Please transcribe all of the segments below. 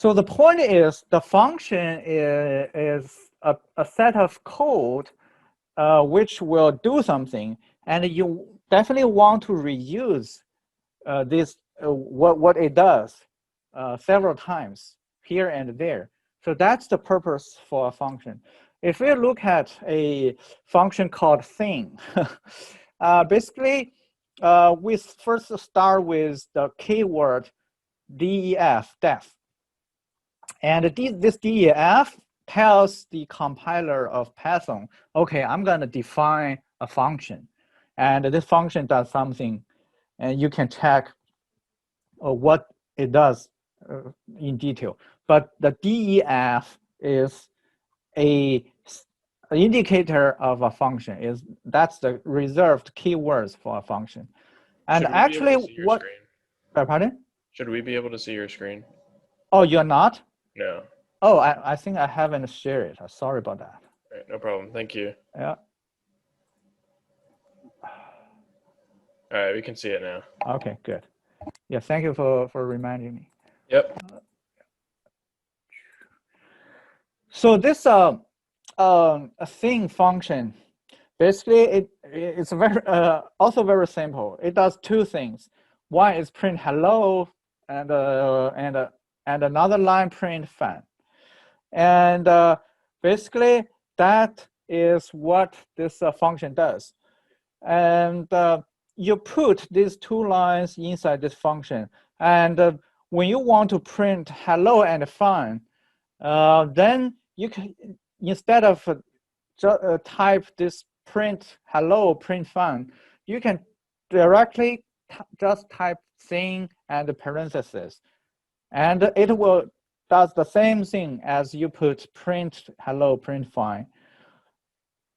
So the point is the function is a set of code which will do something, and you definitely want to reuse this what it does several times here and there. So that's the purpose for a function. If we look at a function called thing, basically we first start with the keyword def, and this def tells the compiler of Python, okay, I'm going to define a function, and this function does something, and you can check what it does in detail. But the def is an indicator of a function. That's the reserved keywords for a function. And Should we be able actually, to see your screen? Pardon? Should we be able to see your screen? Oh, you're not? No. Oh, I think I haven't shared it. Sorry about that. All right, no problem. Thank you. Yeah. All right, we can see it now. Okay, good. Yeah, thank you for reminding me. Yep. So this a thing function, basically it's very also very simple. It does two things. One is print hello, and another line print fun. And basically that is what this function does. And you put these two lines inside this function, and when you want to print hello and fun, then you can, instead of type this print hello, print fun, you can directly just type thing and parentheses, and it will does the same thing as you put print hello, print fine.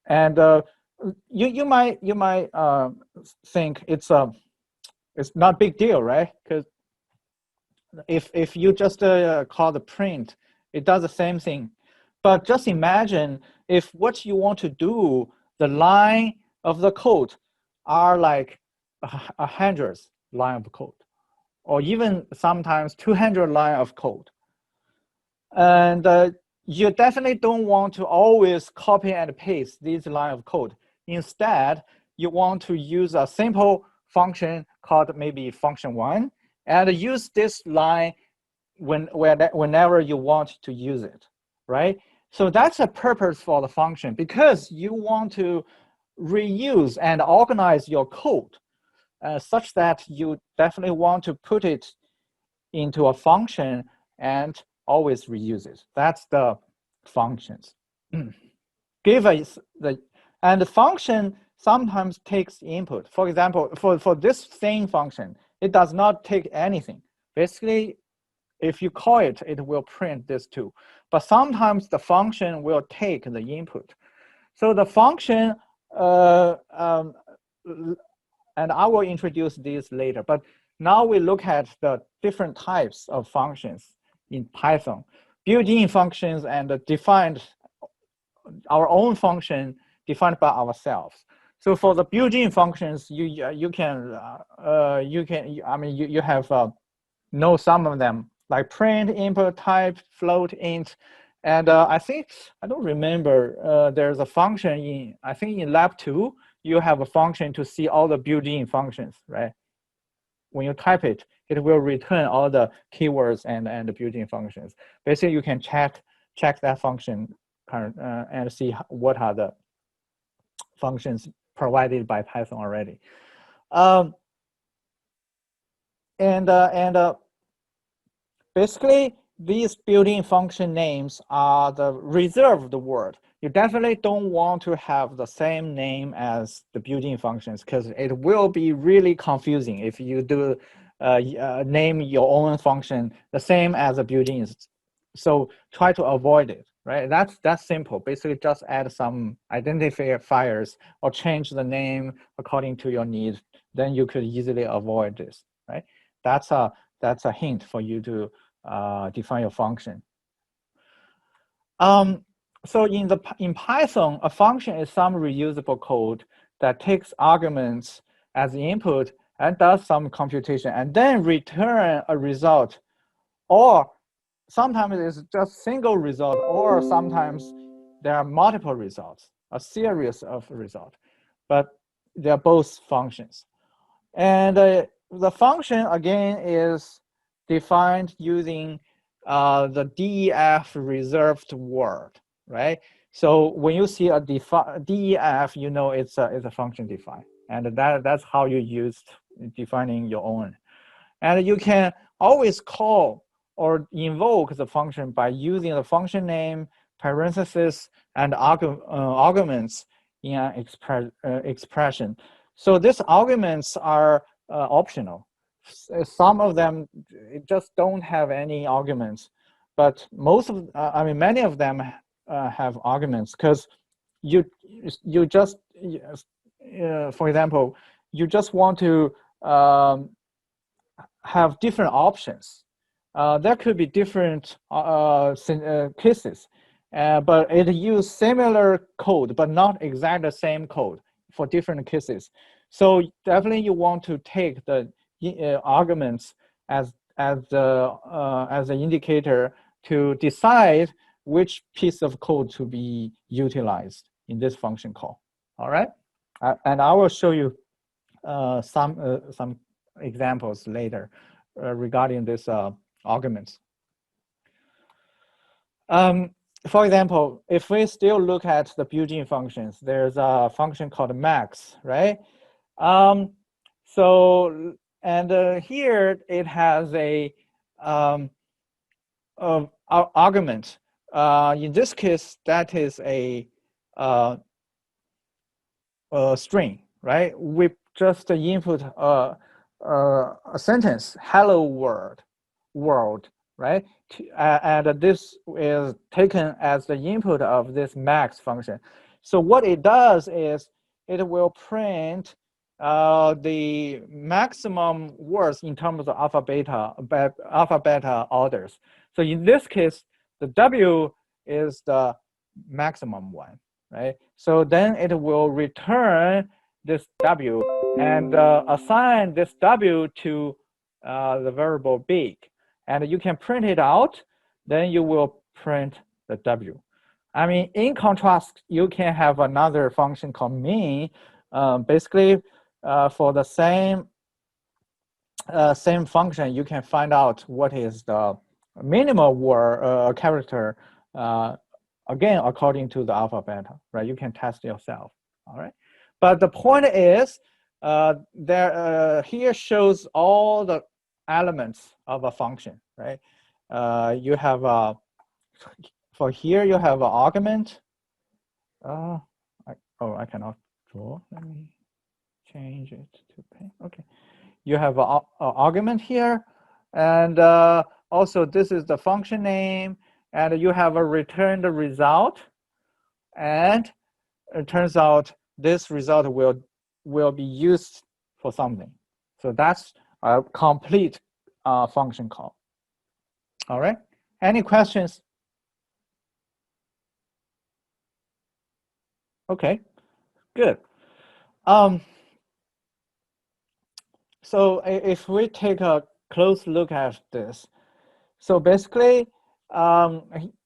And you might think it's not big deal, right? Because if you just call the print, it does the same thing. But just imagine if what you want to do, the line of the code are like 100 line of code, or even sometimes 200 line of code. And you definitely don't want to always copy and paste this line of code. Instead, you want to use a simple function called maybe function one, and use this line whenever you want to use it, right? So that's a purpose for the function, because you want to reuse and organize your code such that you definitely want to put it into a function and always reuse it. That's the functions. Give us and the function sometimes takes input. For example, for this thing function, it does not take anything. Basically, if you call it, it will print this too. But sometimes the function will take the input. So the function, and I will introduce these later, but now we look at the different types of functions in Python. Built-in functions and defined our own function defined by ourselves. So for the built-in functions, you have know some of them, like print, input, type, float, int, and I don't remember. There's a function in lab 2. You have a function to see all the built-in functions, right? When you type it, it will return all the keywords and the built-in functions. Basically, you can check that function and see what are the functions provided by Python already. Basically, these built-in function names are the reserved word. You definitely don't want to have the same name as the built-in functions, because it will be really confusing if you do name your own function the same as a built-in. So try to avoid it, right? That's simple. Basically, just add some identifiers or change the name according to your needs. Then you could easily avoid this, right? That's a hint for you to define your function. So in Python, a function is some reusable code that takes arguments as input and does some computation and then return a result, or sometimes it's just single result, or sometimes there are multiple results, a series of results, but they're both functions. And the function again is defined using the DEF reserved word, right? So when you see a DEF, you know it's a function defined, and that's how you use defining your own. And you can always call or invoke the function by using the function name, parentheses, and arguments in an expression. So these arguments are optional. Some of them just don't have any arguments, but many of them have arguments, because you just, for example, you just want to have different options. There could be different cases, but it uses similar code, but not exactly the same code for different cases. So definitely you want to take the arguments as the indicator to decide which piece of code to be utilized in this function call. All right, and I will show you some examples later regarding this arguments. For example, if we still look at the built-in functions, there's a function called max, right? Here it has a argument. In this case, that is a string, right? We just input a sentence, hello world, right? And this is taken as the input of this max function. So what it does is it will print the maximum words in terms of alpha beta orders. So in this case, the W is the maximum one, right? So then it will return this W and assign this W to the variable big. And you can print it out, then you will print the W. I mean, in contrast, you can have another function called min. Basically, for the same function, you can find out what is the minimal word character, again, according to the alpha beta, right? You can test yourself, all right? But the point is, here shows all the elements of a function, right? You have for here you have an argument. I cannot draw. Let me change it to pen. Okay, you have an argument here, and also this is the function name, and you have a returned result, and it turns out this result will be used for something. So that's a complete function call. All right, any questions? Okay, good. So if we take a close look at this, so basically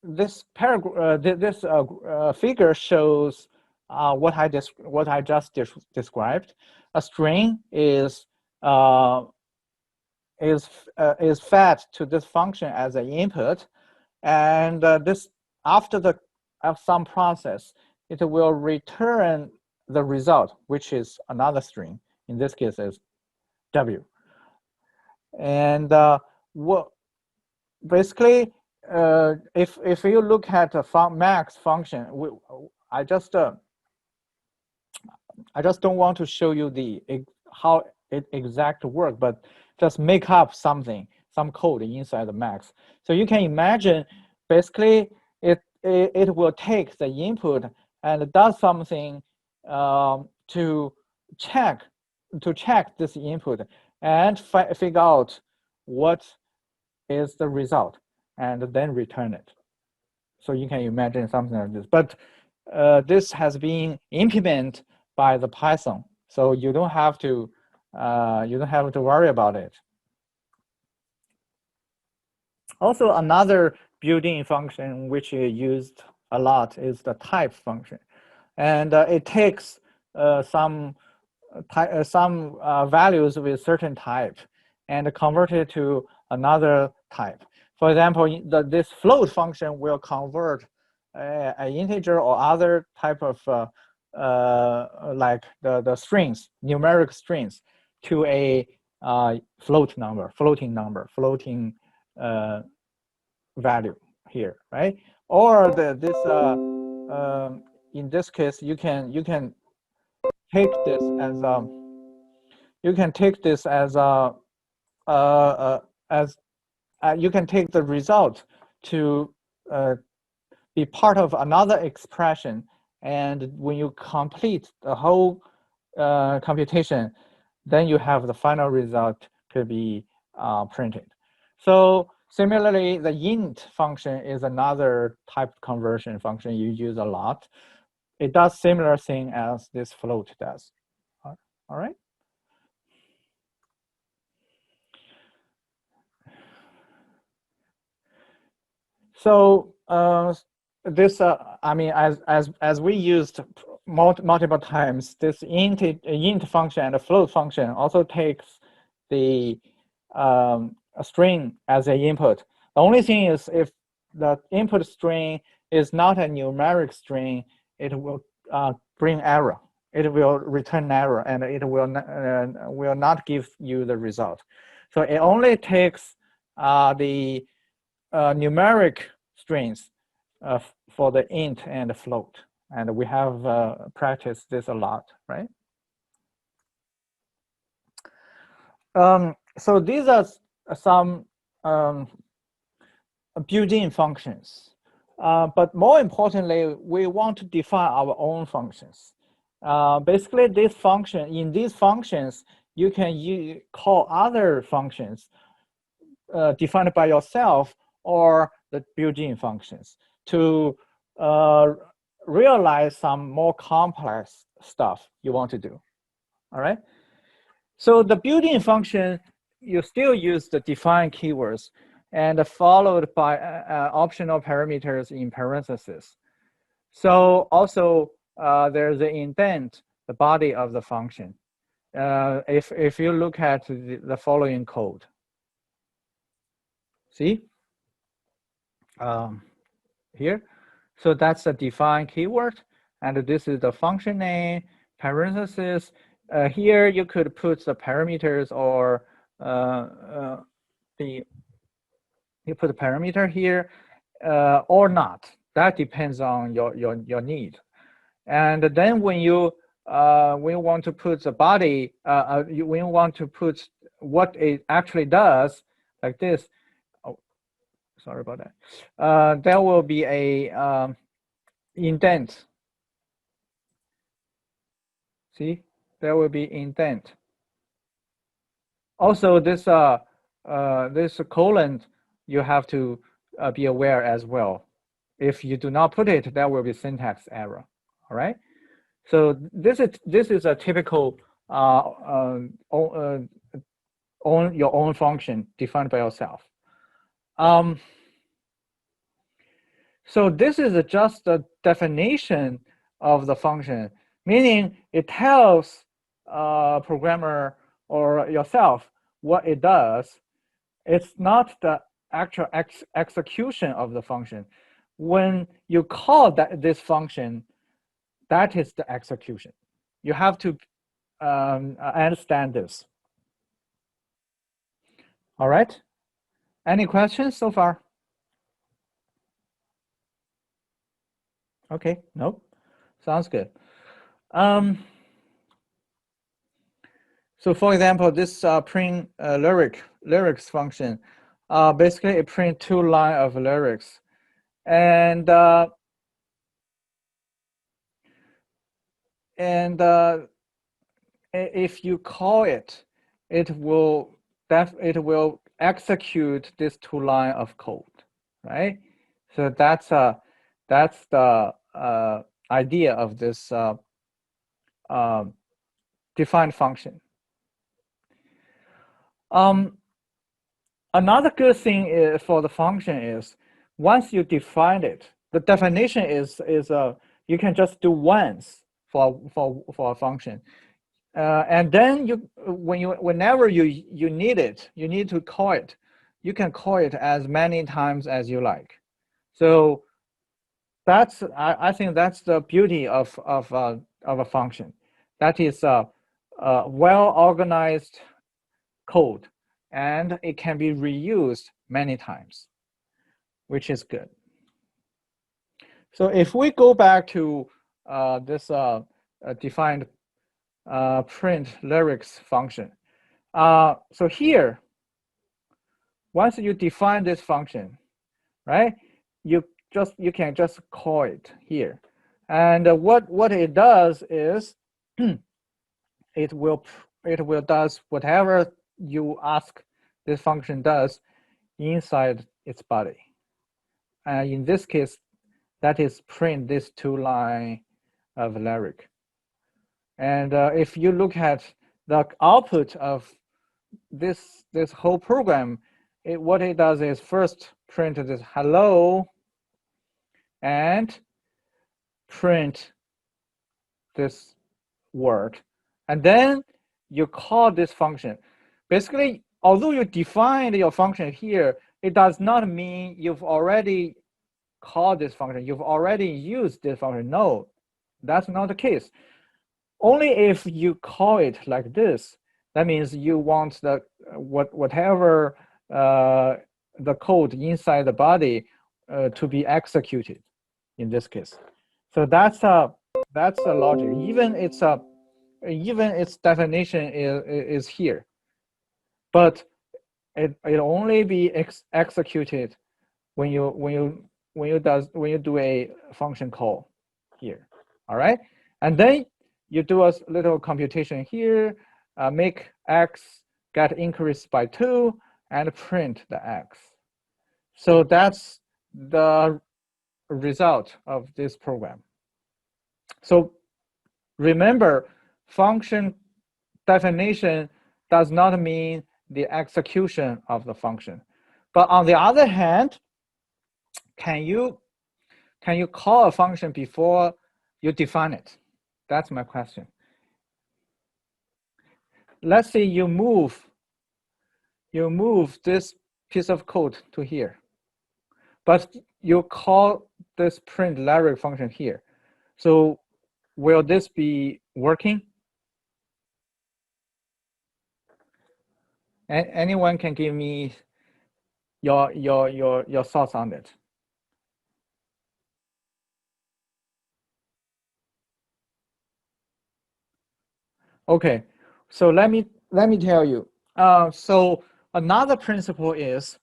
this paragraph, this figure shows what I just described. A string is fed to this function as an input, and this after some process, it will return the result, which is another string. In this case, is W. And what basically, if you look at the max function, I just don't want to show you how it exactly works, but just make up some code inside the max. So you can imagine, basically, it will take the input and does something to check this input and figure out what is the result and then return it. So you can imagine something like this. But this has been implemented by the Python, so you don't have to worry about it. Also, another built-in function which is used a lot is the type function, and it takes some values with certain type and convert it to another type. For example, this float function will convert an integer or other type of like the strings, numeric strings, to a floating number, value here, right? Or in this case, you can take this as you can take the result to be part of another expression, and when you complete the whole computation, then you have the final result to be printed. So similarly, the int function is another type conversion function you use a lot. It does similar thing as this float does. All right. So this, I mean, as we used multiple times, this int function and the float function also takes the a string as an input. The only thing is, if the input string is not a numeric string, it will bring error. It will return error, and it will not give you the result. So it only takes the numeric strings for the int and the float, and we have practiced this a lot, right? So these are some built-in functions, but more importantly, we want to define our own functions. Basically, in these functions, you can call other functions defined by yourself or the built-in functions to realize some more complex stuff you want to do. All right. So the built-in function, you still use the define keywords and followed by optional parameters in parentheses. So also there's the indent, the body of the function. If you look at the following code, see here, so that's the define keyword, and this is the function name, parentheses. Here you could put the parameters or you put a parameter here or not. That depends on your need. And then when you want to put the body, when you want to put what it actually does, like this. Oh, sorry about that. There will be a indent. See, there will be indent. Also, this colon, you have to be aware as well. If you do not put it, there will be syntax error. All right. So this is a typical own your own function defined by yourself. So this is just a definition of the function, meaning it tells programmer or yourself what it does. It's not the actual execution of the function. When you call this function, that is the execution. You have to understand this. All right. Any questions so far? Okay, nope. Sounds good. So for example, this print lyrics function, basically it print 2 lines of lyrics, and if you call it, it will execute this 2 lines of code, right? So that's the idea of this defined function. Another good thing for the function is once you define it, the definition is you can just do once for a function, and then whenever you need it, you need to call it. You can call it as many times as you like. So that's I think that's the beauty of a function. That is a well organized code, and it can be reused many times, which is good. So if we go back to this defined print lyrics function, so here, once you define this function, right, you can just call it here, and what it does is it will does whatever you ask this function does inside its body. In this case, that is print this 2-line of lyric. And if you look at the output of this whole program, what it does is first print this hello and print this word, and then you call this function. Basically, although you defined your function here, it does not mean you've already called this function, you've already used this function. No, that's not the case. Only if you call it like this, that means you want the whatever the code inside the body to be executed in this case. So that's a logic. Even its definition is here, but it only be executed when you do a function call here. All right, and then you do a little computation here, make x get increased by 2, and print the x. So that's the result of this program. So remember, function definition does not mean the execution of the function. But on the other hand, can you call a function before you define it? That's my question. Let's say you move this piece of code to here, but you call this print lyric function here. So will this be working? Anyone can give me your thoughts on it. Okay, so let me tell you. So another principle is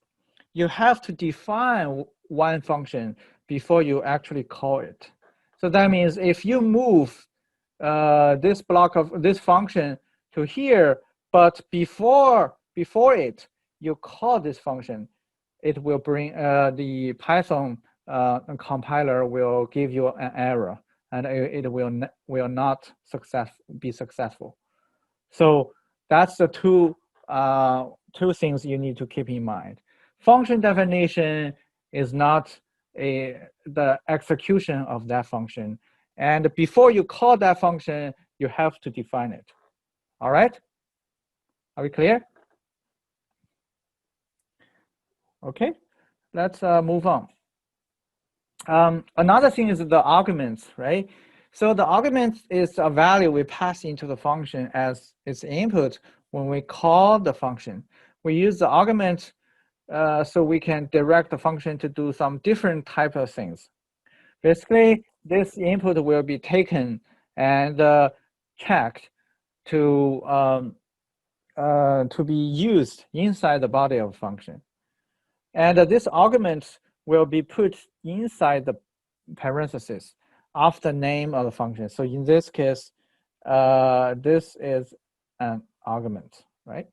you have to define one function before you actually call it. So that means if you move this block of this function to here, but before it you call this function, it will bring the Python compiler will give you an error, and it will not be successful. So that's the two things you need to keep in mind. Function definition is not the execution of that function, and before you call that function, you have to define it. All right? Are we clear? Okay, let's move on. Another thing is the arguments, right? So the argument is a value we pass into the function as its input when we call the function. We use the argument so we can direct the function to do some different type of things. Basically, this input will be taken and checked to be used inside the body of the function. And this argument will be put inside the parentheses of the name of the function. So in this case, this is an argument, right?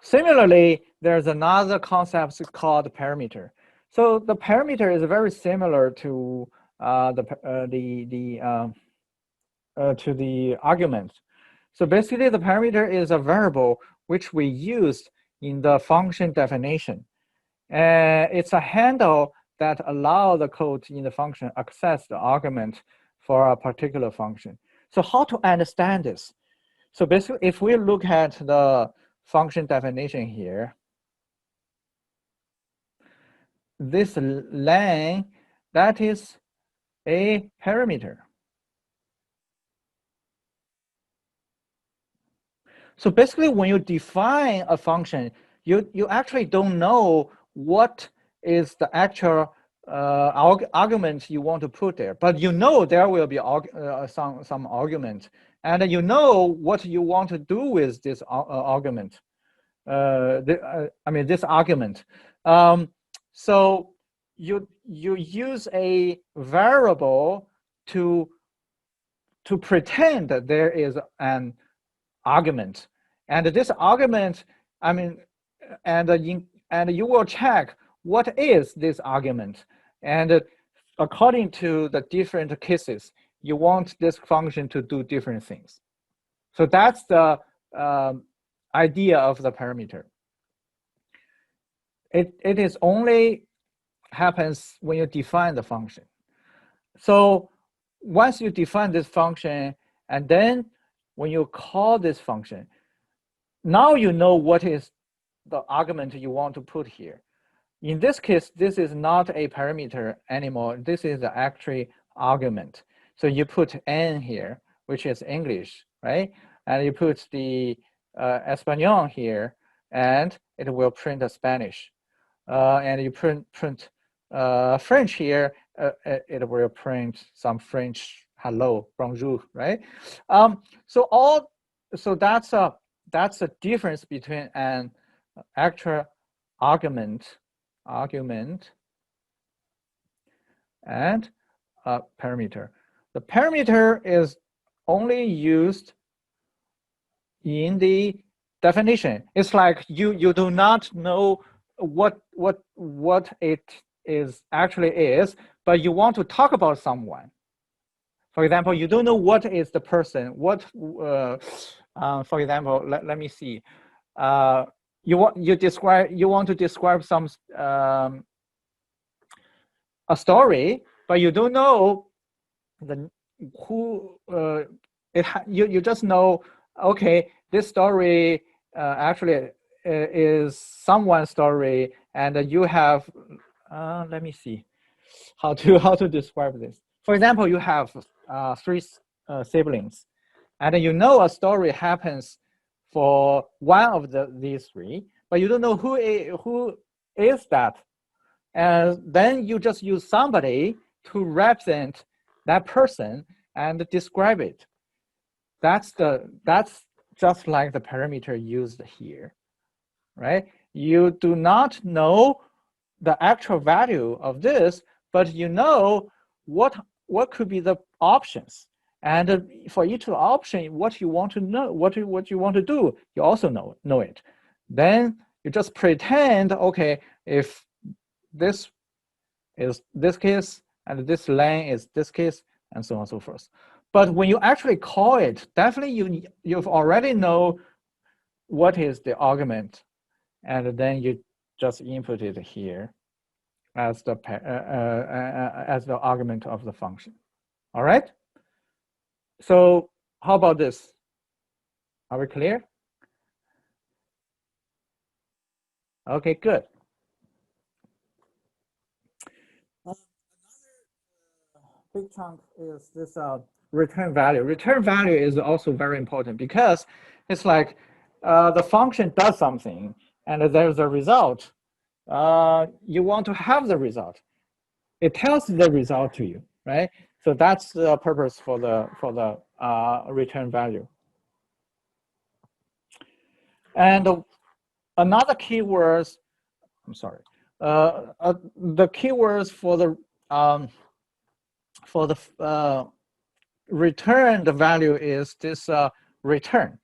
Similarly, there's another concept called parameter. So the parameter is very similar to the argument. So basically, the parameter is a variable which we used in the function definition. It's a handle that allows the code in the function access the argument for a particular function. So how to understand this? So basically, if we look at the function definition here, this len, that is a parameter. So basically, when you define a function, you actually don't know what is the actual argument you want to put there, but you know there will be some argument, and you know what you want to do with this argument. I mean this argument. So you use a variable to pretend that there is an argument, and this argument, I mean, and you will check what is this argument, and according to the different cases, you want this function to do different things. So that's the idea of the parameter. It is only happens when you define the function. So once you define this function, and then when you call this function, now you know what is the argument you want to put here. In this case, this is not a parameter anymore. This is the actual argument. So you put N here, which is English, right? And you put the Espanol here, and it will print a Spanish. And you print French here, it will print some French hello, bonjour, right? So that's a difference between an actual argument and a parameter. The parameter is only used in the definition. It's like you do not know what it is actually is, but you want to talk about someone. For example, you don't know what is the person. What, for example, let me see. You want to describe some a story, but you don't know who you just know, okay, this story actually is someone's story, and you have let me see how to describe this. For example, you have three siblings, and you know a story happens for one of these three, but you don't know who is that. And then you just use somebody to represent that person and describe it. That's just like the parameter used here, right? You do not know the actual value of this, but you know what could be the options. And for each option, what you want to know, what you want to do, you also know it. Then you just pretend, okay, if this is this case and this len is this case, and so on and so forth. But when you actually call it, definitely you've already know what is the argument, and then you just input it here as the argument of the function. All right. So how about this? Are we clear? Okay, good. Another big chunk is this return value. Return value is also very important because it's like the function does something and there's a result. You want to have the result. It tells the result to you, right? So that's the purpose for the return value. And another keywords, I'm sorry, the keywords for the return the value is this return.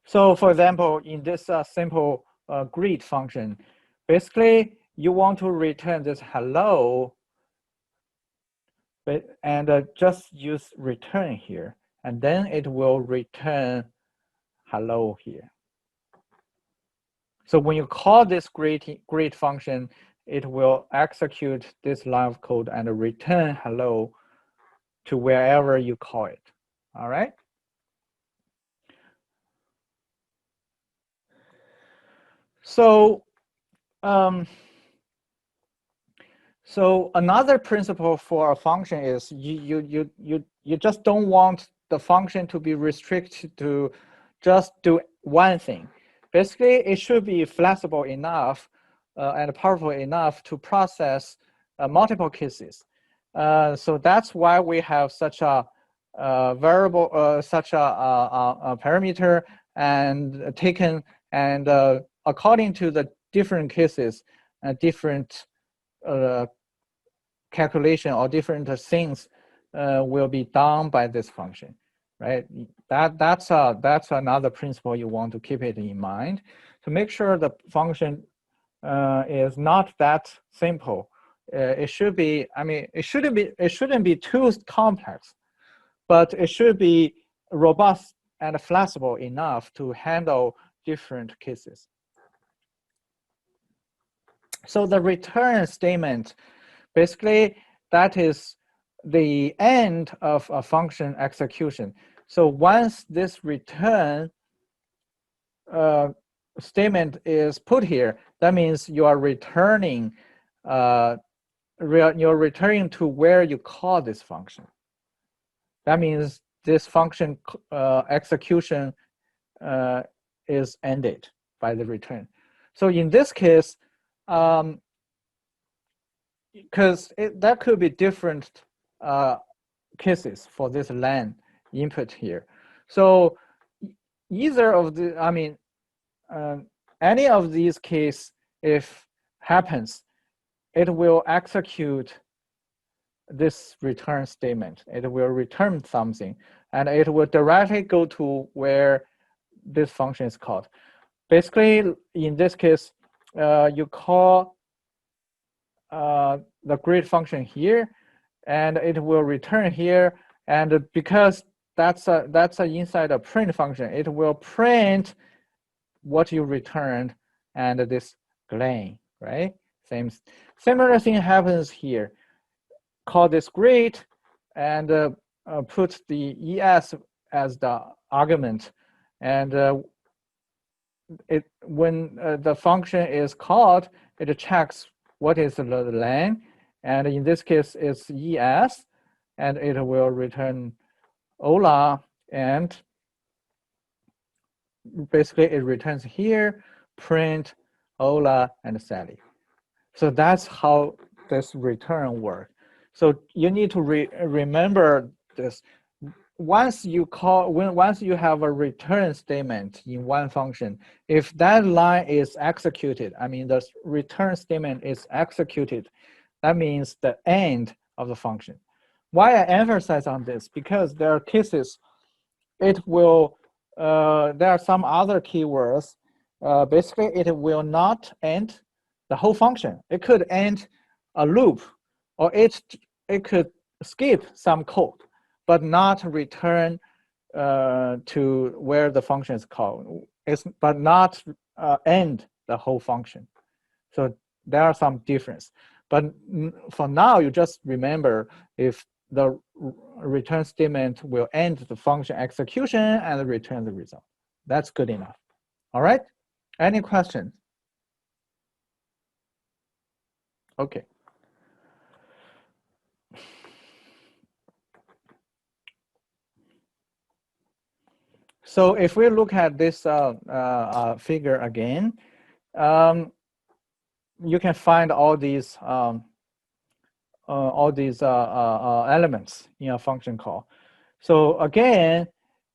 So for example, in this simple greet function, basically you want to return this hello, and just use return here, and then it will return hello here. So when you call this greet function, it will execute this line of code and return hello to wherever you call it. All right. So, so another principle for a function is you just don't want the function to be restricted to just do one thing. Basically, it should be flexible enough and powerful enough to process multiple cases. So that's why we have such a variable, such a parameter and taken and according to the different cases, different calculation or different things will be done by this function, right? That's another principle you want to keep it in mind to make sure the function is not that simple. It should be. I mean, it shouldn't be too complex, but it should be robust and flexible enough to handle different cases. So the return statement, basically, that is the end of a function execution. So once this return statement is put here, that means you are returning you're returning to where you call this function. That means this function execution is ended by the return. So in this case, because that could be different cases for this len input here. So either of the, I mean, any of these cases, if happens, it will execute this return statement. It will return something, and it will directly go to where this function is called. Basically, in this case, you call the greet function here, and it will return here. And because that's inside a print function, it will print what you returned and this len, right? Similar thing happens here. Call this greet and put the es as the argument, and when the function is called, it checks what is the len, and in this case it's es, and it will return hola, and basically it returns here, print hola and Sally. So that's how this return works. So you need to remember this. Once you have a return statement in one function, if that line is executed, I mean the return statement is executed, that means the end of the function. Why I emphasize on this? Because there are cases, it will, there are some other keywords, basically it will not end the whole function. It could end a loop, or it could skip some code, but not return to where the function is called. But not end the whole function. So there are some difference. But for now, you just remember if the return statement will end the function execution and return the result. That's good enough. All right? Any questions? Okay. So if we look at this figure again, you can find all these elements in a function call. So again,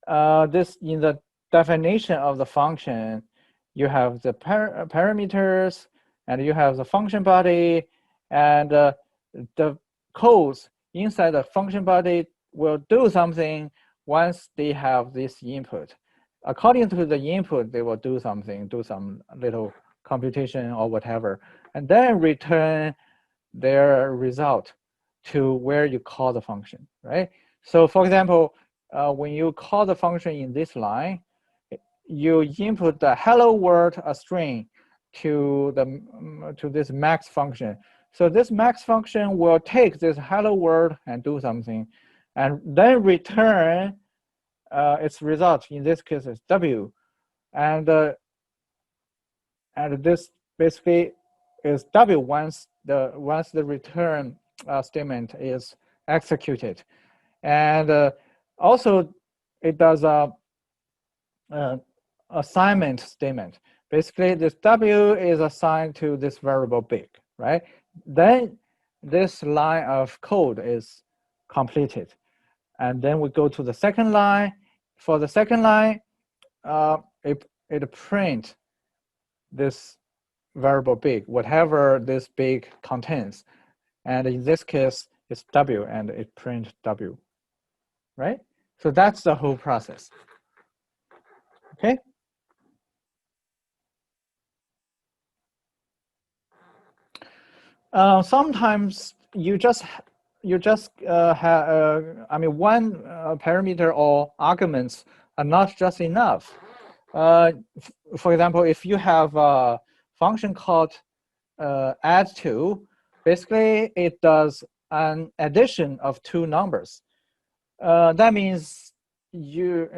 this in the definition of the function, you have the parameters, and you have the function body, and the codes inside the function body will do something once they have this input. According to the input, they will do something, do some little computation or whatever, and then return their result to where you call the function, right? So for example, when you call the function in this line, you input the hello world a string to this max function. So this max function will take this hello world and do something, and then return its result. In this case, is W, and this basically is W once the return statement is executed, and also it does a assignment statement. Basically, this W is assigned to this variable big, right? Then this line of code is completed. And then we go to the second line. For the second line, it print this variable big, whatever this big contains. And in this case, it's W, and it print W, right? So that's the whole process. Okay. Sometimes you just have, I mean, one parameter or arguments are not just enough. For example, if you have a function called add2, basically it does an addition of two numbers. That means you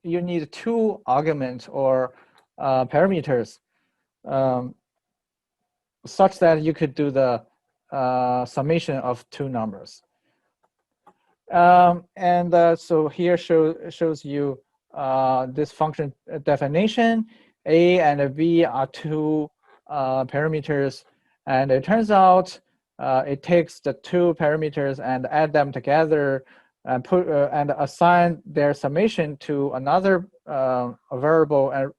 need two arguments or parameters such that you could do the summation of two numbers. So here shows you this function definition. A and B are two parameters, and it turns out it takes the two parameters and add them together and put and assign their summation to another variable, and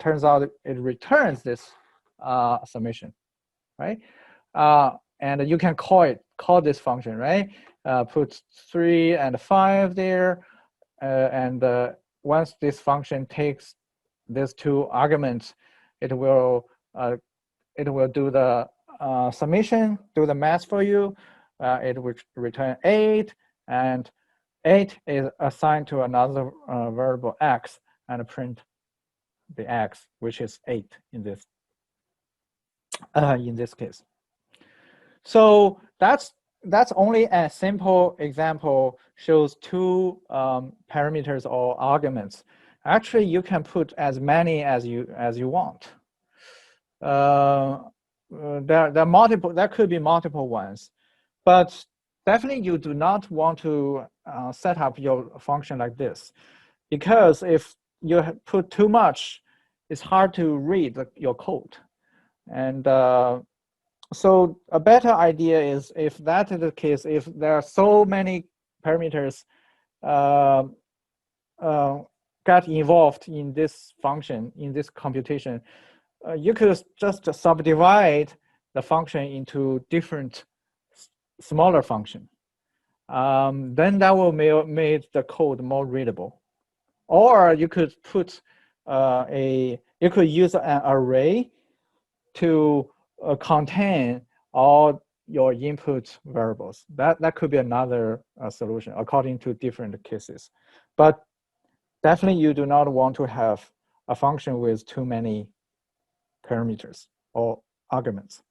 turns out it returns this summation, right? And you can call this function, right? Put 3 and 5 there, and once this function takes these two arguments, it will do the summation, do the math for you. It will return 8, and 8 is assigned to another variable x, and print the x, which is 8 in this case. So that's only a simple example, shows two parameters or arguments. Actually, you can put as many as you want. There are multiple. There could be multiple ones, but definitely you do not want to set up your function like this, because if you put too much, it's hard to read your code. And so a better idea is, if that is the case, if there are so many parameters get involved in this function, in this computation, you could just subdivide the function into different smaller functions. Then that will make the code more readable. Or you could put you could use an array to contain all your input variables. That could be another solution according to different cases. But definitely you do not want to have a function with too many parameters or arguments.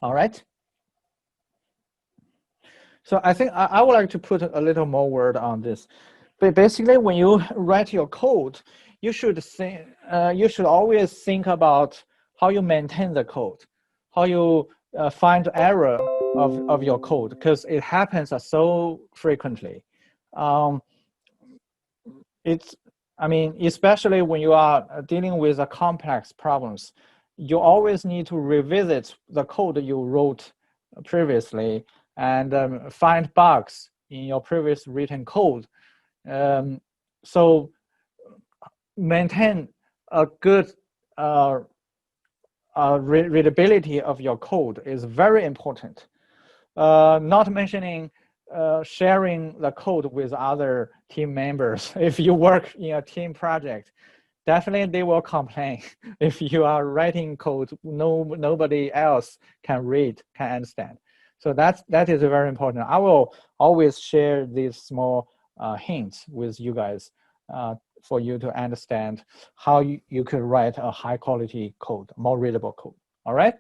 All right. So I think I would like to put a little more word on this. But basically, when you write your code, you should always think about how you maintain the code, how you find error of your code, because it happens so frequently. I mean, especially when you are dealing with complex problems, you always need to revisit the code you wrote previously and find bugs in your previous written code. So maintain a good readability of your code is very important. Not mentioning sharing the code with other team members. If you work in a team project, definitely they will complain if you are writing code nobody else can read, can understand. So that is very important. I will always share these small hints with you guys for you to understand how you could write a high quality code, more readable code. All right.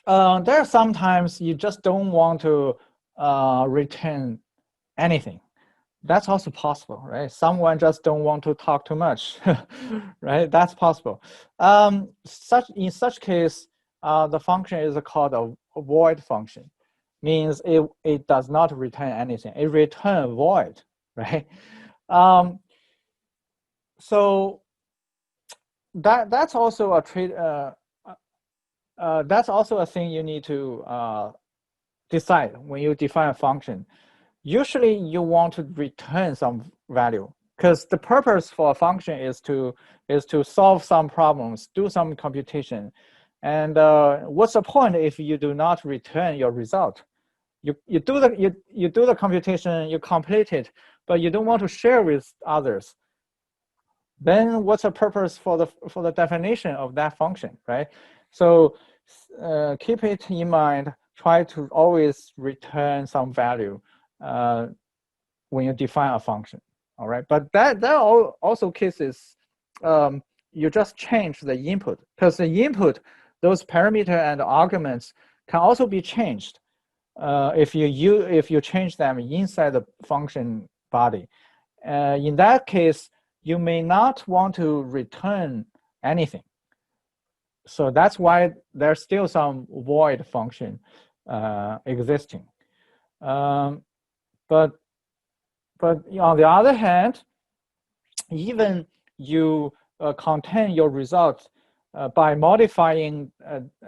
There are sometimes you just don't want to return anything. That's also possible, right? Someone just don't want to talk too much, right? That's possible. In such case, the function is called a void function. Means it does not return anything. It returns void, right? So that's also a that's also a thing you need to decide when you define a function. Usually you want to return some value because the purpose for a function is to solve some problems, do some computation. And what's the point if you do not return your result? You do the computation, you complete it, but you don't want to share with others. Then what's the purpose for the definition of that function, right? So keep it in mind. Try to always return some value when you define a function. All right, but there are also cases you just change the input, because the input, those parameter and arguments can also be changed if you change them inside the function body. In that case, you may not want to return anything. So that's why there's still some void function existing. But on the other hand, even you contain your results by modifying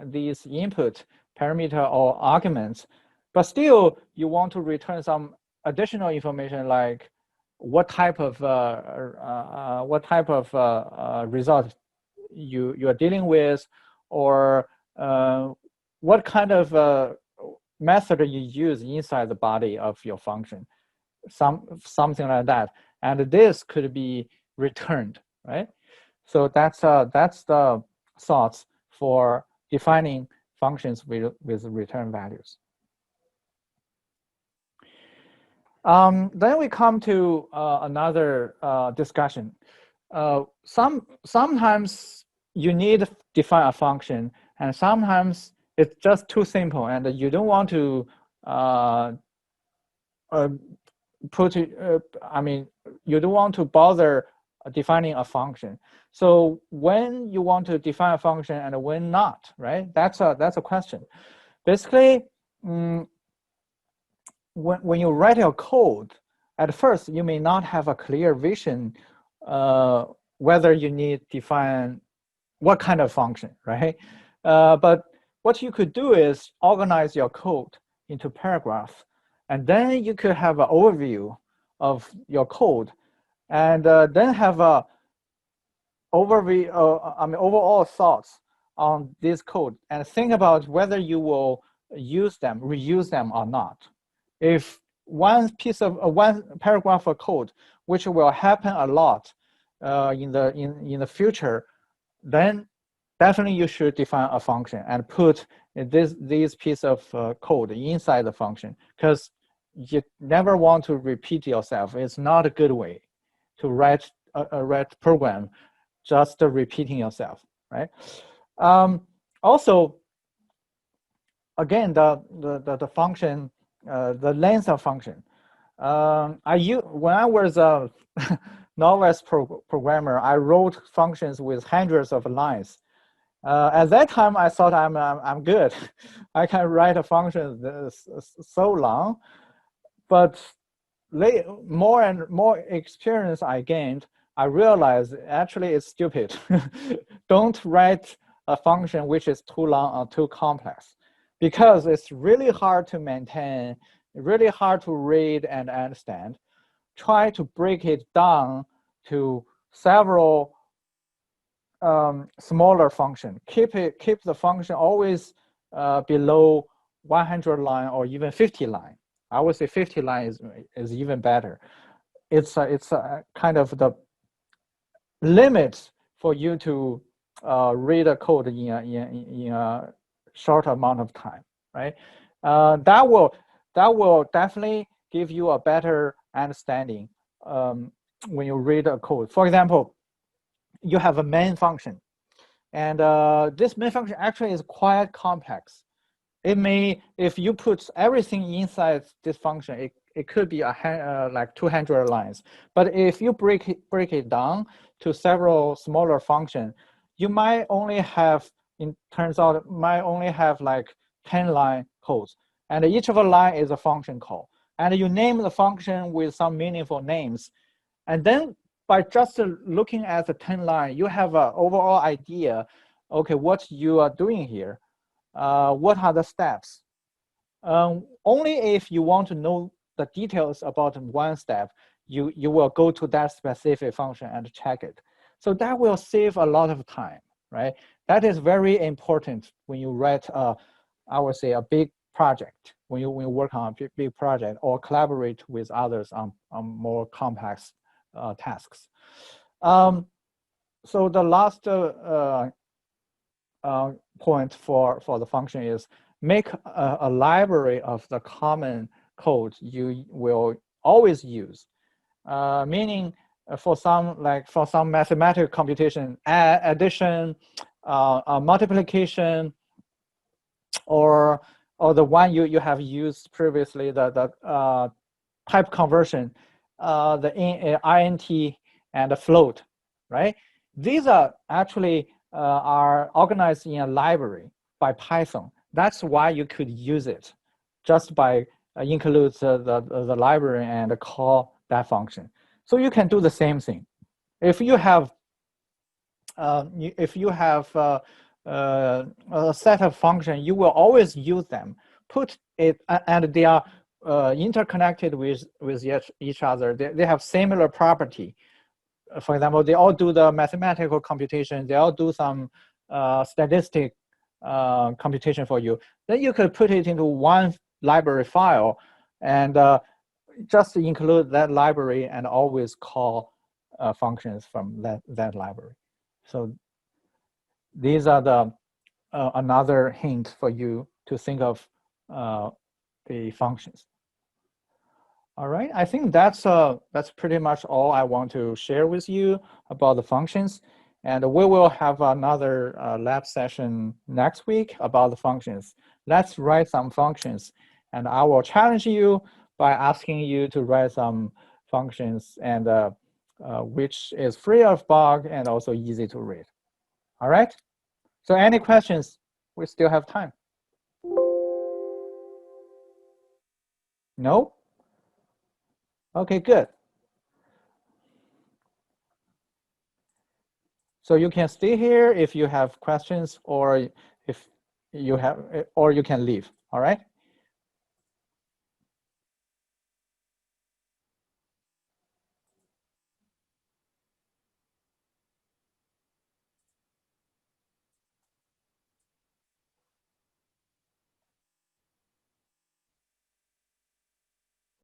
these input parameter or arguments, but still you want to return some additional information like what type of result you are dealing with, or what kind of method you use inside the body of your function, something like that, and this could be returned, right? So that's the thoughts for defining functions with return values. Then we come to another discussion. Sometimes you need to define a function, and sometimes it's just too simple, and you don't want to you don't want to bother defining a function. So when you want to define a function and when not, right? That's a question. Basically, when you write your code, at first you may not have a clear vision whether you need to define what kind of function, right? But what you could do is organize your code into paragraphs, and then you could have an overview of your code, and then have a overview, overall thoughts on this code, and think about whether you will use them, reuse them or not. If one paragraph of code, which will happen a lot in the future, then definitely you should define a function and put this piece of code inside the function, because you never want to repeat yourself. It's not a good way to write a program, just repeating yourself, right? Also, again, the function, the length of function. When I was a novice programmer, I wrote functions with hundreds of lines. At that time, I thought I'm good. I can write a function that's so long, but more and more experience I gained, I realized actually it's stupid. Don't write a function which is too long or too complex, because it's really hard to maintain, really hard to read and understand. Try to break it down to several smaller function. Keep the function always below 100 line or even 50 line. I would say 50 line is even better. It's a kind of the limit for you to read a code in a short amount of time, right? That will definitely give you a better understanding when you read a code. For example, you have a main function, and this main function actually is quite complex. It may, if you put everything inside this function, it could be like 200 lines. But if you break it down to several smaller functions, you might only have, it turns out, might only have like 10-line codes. And each of a line is a function call. And you name the function with some meaningful names. And then by just looking at the 10 line, you have an overall idea, okay, what you are doing here. What are the steps? Only if you want to know the details about one step, you will go to that specific function and check it. So that will save a lot of time, right? That is very important when you write, I would say, a big project, when you work on a big project or collaborate with others on more complex tasks. So the last point for the function is make a library of the common code you will always use. Meaning for some mathematical computation, addition, multiplication, or the one you have used previously, the type conversion, the int and the float, right? These are actually are organized in a library by Python. That's why you could use it just by include the library and call that function. So you can do the same thing. If you have a set of functions, you will always use them. Put it, and they are interconnected with each other. They have similar property. For example, they all do the mathematical computation. They all do some statistic computation for you. Then you could put it into one library file and just include that library and always call functions from that library. So these are the another hint for you to think of the functions. All right, I think that's pretty much all I want to share with you about the functions. And we will have another lab session next week about the functions. Let's write some functions. And I will challenge you by asking you to write some functions, and which is free of bug and also easy to read. All right? So any questions? We still have time. No? Okay, good. So you can stay here if you have questions, or if you have, or you can leave. All right?